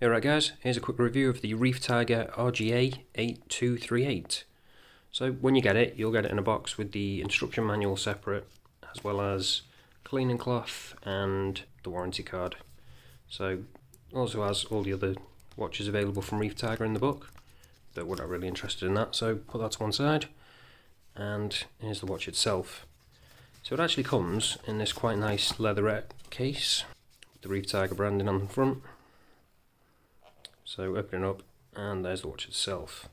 Alright guys, here's a quick review of the Reef Tiger RGA 8238. So when you get it, you'll get it in a box with the instruction manual separate, as well as cleaning cloth and the warranty card. So also has all the other watches available from Reef Tiger in the book, but we're not really interested in that, so put that to one side. And here's the watch itself. So it actually comes in this quite nice leatherette case, with the Reef Tiger branding on the front. So opening up, and there's the watch itself.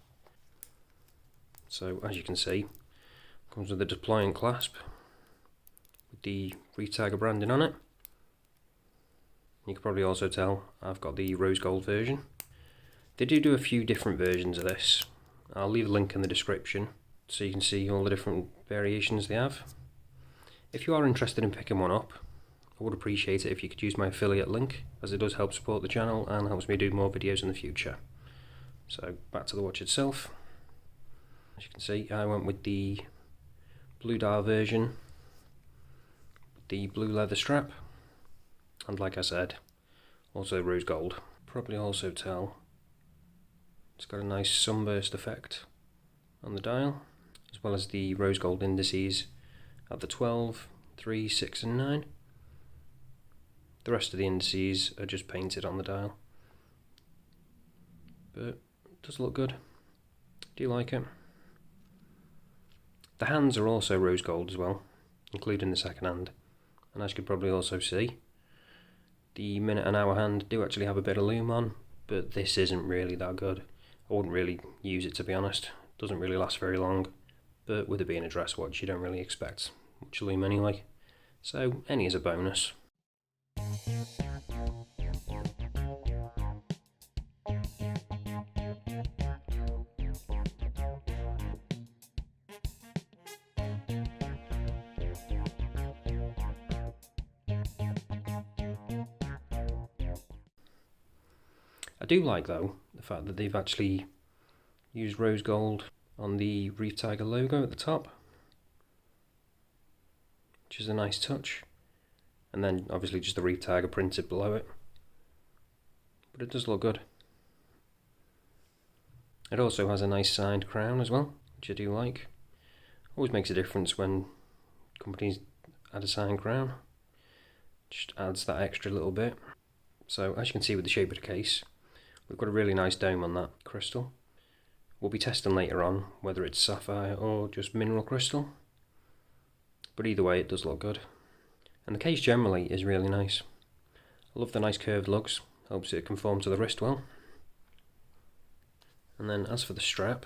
So as you can see, comes with a deploying clasp with the Reef Tiger branding on it. You can probably also tell I've got the rose gold version. They do a few different versions of this. I'll leave a link in the description so you can see all the different variations they have. If you are interested in picking one up, I would appreciate it if you could use my affiliate link, as it does help support the channel and helps me do more videos in the future. So back to the watch itself. As you can see, I went with the blue dial version, with the blue leather strap, and like I said, also rose gold. Probably also tell it's got a nice sunburst effect on the dial, as well as the rose gold indices at the 12, 3, 6 and 9. The rest of the indices are just painted on the dial, but it does look good. Do you like it? The hands are also rose gold as well, including the second hand, and as you can probably also see, the minute and hour hand do actually have a bit of lume on, but this isn't really that good. I wouldn't really use it, to be honest. It doesn't really last very long, but with it being a dress watch you don't really expect much lume anyway, so any is a bonus. I do like though the fact that they've actually used rose gold on the Reef Tiger logo at the top, which is a nice touch, and then obviously just the Reef Tiger printed below it, but it does look good. It also has a nice signed crown as well, which I do like. Always makes a difference when companies add a signed crown, just adds that extra little bit. So as you can see with the shape of the case, we've got a really nice dome on that crystal. We'll be testing later on whether it's sapphire or just mineral crystal, but either way it does look good. And the case generally is really nice. I love the nice curved lugs, helps it conform to the wrist well. And then as for the strap,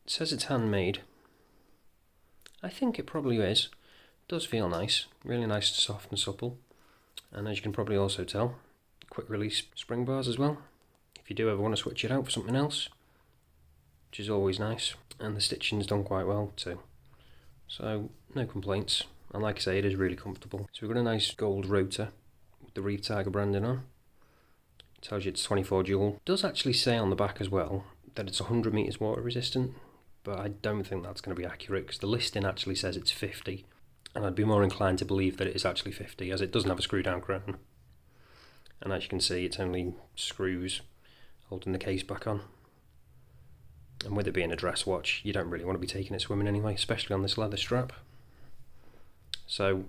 it says it's handmade. I think it probably is. It does feel nice, really nice, soft and supple. And as you can probably also tell, quick release spring bars as well, if you do ever want to switch it out for something else, which is always nice. And the stitching's done quite well too. So no complaints, and like I say, it is really comfortable. So we've got a nice gold rotor with the Reef Tiger branding on. It tells you it's 24 jewel. It does actually say on the back as well that it's 100 meters water resistant, but I don't think that's going to be accurate because the listing actually says it's 50, and I'd be more inclined to believe that it is actually 50, as it doesn't have a screw down crown. And as you can see, it's only screws holding the case back on. And with it being a dress watch, you don't really want to be taking it swimming anyway, especially on this leather strap. So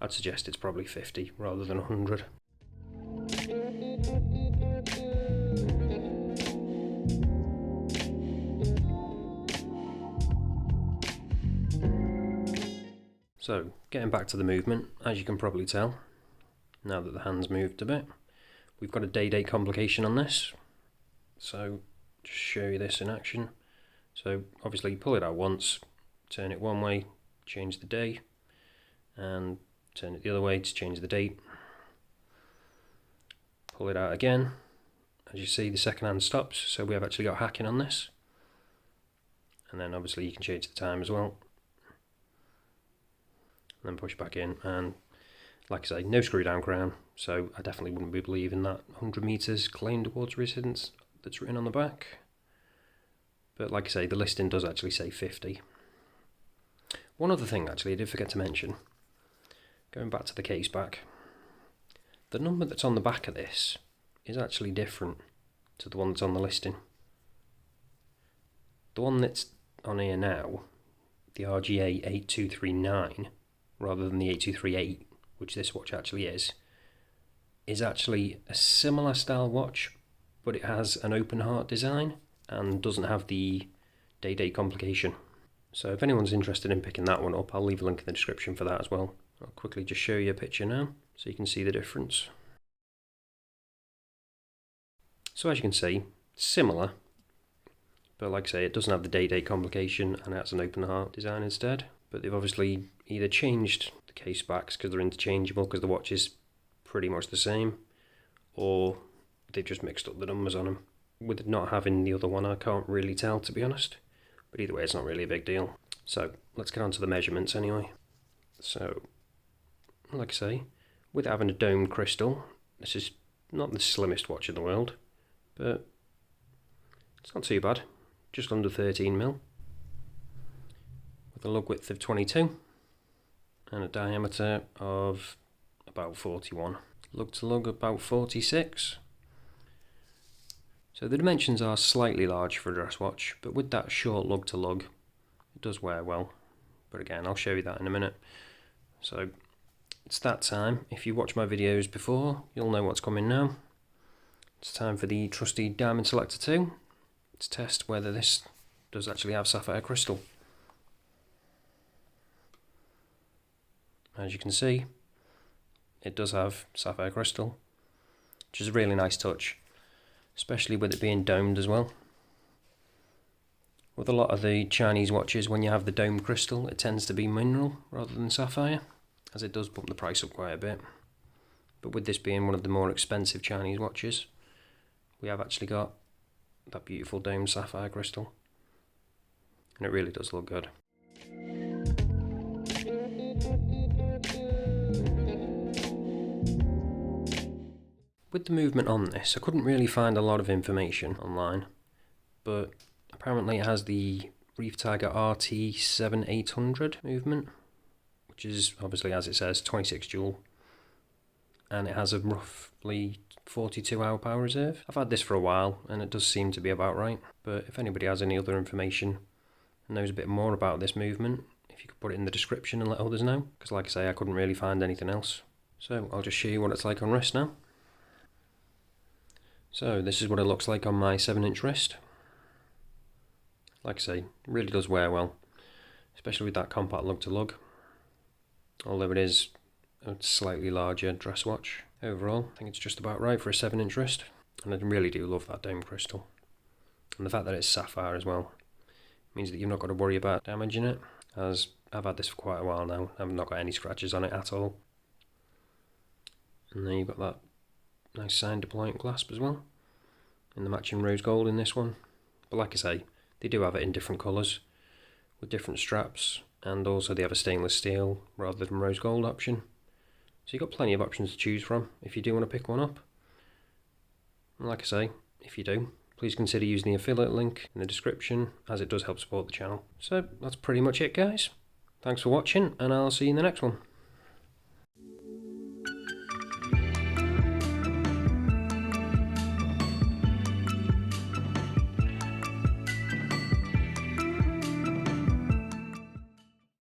I'd suggest it's probably 50 rather than 100. So getting back to the movement, as you can probably tell, now that the hand's moved a bit, we've got a day-date complication on this. So just show you this in action. So obviously you pull it out once, turn it one way, change the day, and turn it the other way to change the date. Pull it out again. As you see, the second hand stops, so we have actually got hacking on this. And then obviously you can change the time as well. And then push back in, and like I say, no screw down crown, so I definitely wouldn't be believing that 100 meters claimed water resistance that's written on the back. But like I say, the listing does actually say 50. One other thing actually I did forget to mention, going back to the case back, the number that's on the back of this is actually different to the one that's on the listing. The one that's on here now, the RGA 8239, rather than the 8238, which this watch actually is actually a similar style watch, but it has an open heart design and doesn't have the day-date complication. So if anyone's interested in picking that one up, I'll leave a link in the description for that as well. I'll quickly just show you a picture now so you can see the difference. So as you can see, similar, but like I say, it doesn't have the day-date complication and it has an open heart design instead. But they've obviously either changed the case backs because they're interchangeable because the watch is pretty much the same, or they've just mixed up the numbers on them. With not having the other one, I can't really tell, to be honest. But either way, it's not really a big deal. So let's get on to the measurements anyway. So, like I say, with having a domed crystal, this is not the slimmest watch in the world, but it's not too bad. Just under 13mm, with a lug width of 22 and a diameter of about 41. Lug to lug about 46. So the dimensions are slightly large for a dress watch, but with that short lug to lug, it does wear well. But again, I'll show you that in a minute. So it's that time. If you watched my videos before, you'll know what's coming now. It's time for the trusty Diamond Selector 2 to test whether this does actually have sapphire crystal. As you can see, it does have sapphire crystal, which is a really nice touch, especially with it being domed as well. With a lot of the Chinese watches, when you have the domed crystal, it tends to be mineral rather than sapphire, as it does bump the price up quite a bit. But with this being one of the more expensive Chinese watches, we have actually got that beautiful domed sapphire crystal, and it really does look good. With the movement on this, I couldn't really find a lot of information online, but apparently it has the Reef Tiger RT7800 movement, which is obviously, as it says, 26 joule, and it has a roughly 42-hour power reserve. I've had this for a while and it does seem to be about right, but if anybody has any other information and knows a bit more about this movement, if you could put it in the description and let others know, because like I say, I couldn't really find anything else. So I'll just show you what it's like on wrist now. So this is what it looks like on my 7-inch wrist. Like I say, it really does wear well, especially with that compact lug to lug, although it is a slightly larger dress watch. Overall, I think it's just about right for a 7-inch wrist, and I really do love that domed crystal. And the fact that it's sapphire as well means that you've not got to worry about damaging it, as I've had this for quite a while now. I've not got any scratches on it at all. And then you've got that nice signed deployant clasp as well, in the matching rose gold in this one. But like I say, they do have it in different colours, with different straps, and also they have a stainless steel rather than rose gold option. So you've got plenty of options to choose from if you do want to pick one up. And like I say, if you do, please consider using the affiliate link in the description, as it does help support the channel. So that's pretty much it, guys. Thanks for watching, and I'll see you in the next one.